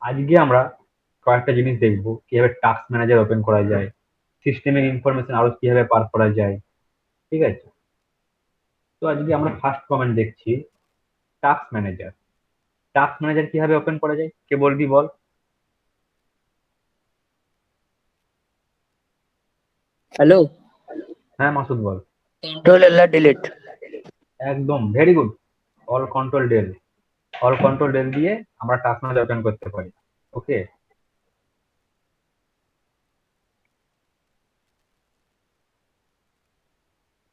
আজকে আমরা কয়েকটা জিনিস দেখবো, কিভাবে টাস্ক ম্যানেজার ওপেন করা যায়, সিস্টেমের ইনফরমেশন আরো কিভাবে পার করা যায়। ঠিক আছে, তো আজকে আমরা ফার্স্ট কমেন্ট দেখছি, টাস্ক ম্যানেজার। টাস্ক ম্যানেজার কিভাবে ওপেন করা যায়, কে বলবি বল। হ্যালো। হ্যাঁ মাসুদ বল। Control alt delete. একদম very good. Alt control del দিয়ে আমরা টাস্ক ম্যানেজার ওপেন করতে পারি। ওকে,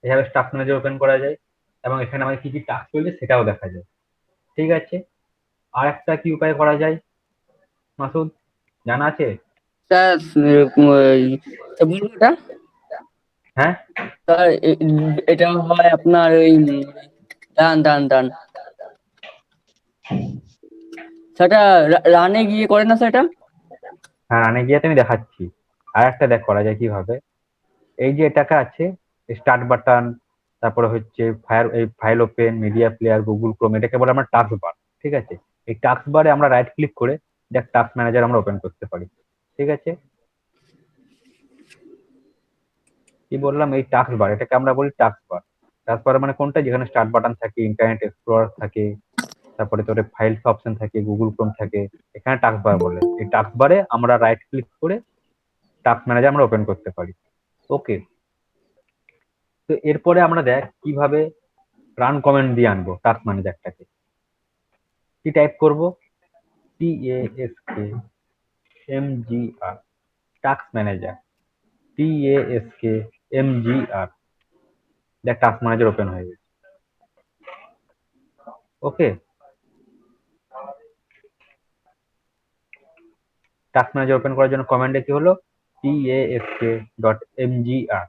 এভাবে টাস্ক ম্যানেজার ওপেন করা যায় এবং এখানে আমাদের কি কি টাস্ক চলছে সেটাও দেখা যায়। ঠিক আছে, আর একটা কি উপায় করা যায় মাসুদ, জানা আছে? স্যার বলবো এটা। হ্যাঁ, স্যার এটা হয় আপনার ওই ডান ডান ডান সেটা রানে গিয়ে করে না সেটা। হ্যাঁ রানে গিয়ে আমি দেখাচ্ছি। আর একটা দেখ করা যায় কিভাবে। এই যে এটাকে আছে, স্টার্ট বাটন, তারপরে হচ্ছে file open, media player, Google Chrome, এটাকে বলে আমরা টাস্ক বার। ঠিক আছে, এই টাস্ক বারে আমরা রাইট ক্লিক করে দেখ টাস্ক ম্যানেজার আমরা ওপেন করতে পারি। ঠিক আছে, কি বললাম, এই টাস্ক বার, এটাকে আমরা বলি টাস্ক বার। টাস্ক বার মানে কোনটা, যেখানে স্টার্ট বাটন থাকে, ইন্টারনেট এক্সপ্লোরার থাকে, তারপরে তোর ফাইলস অপশন থাকে, গুগল ক্রোম থাকে, এখানে টাস্ক বার বলে। এই টাস্ক বারে আমরা রাইট ক্লিক করে টাস্ক ম্যানেজার আমরা ওপেন করতে পারি। ওকে, তো এরপরে আমরা দেখ কিভাবে রান কমান্ড দিয়ে আনবো টাস্ক ম্যানেজারটাকে। কি টাইপ করব, TASK MGR, task manager, TASK MGR, দেখ টাস্ক ম্যানেজার ওপেন হয়ে গেছে। ওকে, টাস্ক ম্যানেজার ওপেন করার জন্য কমান্ডে কি হলো, TASK.MGR।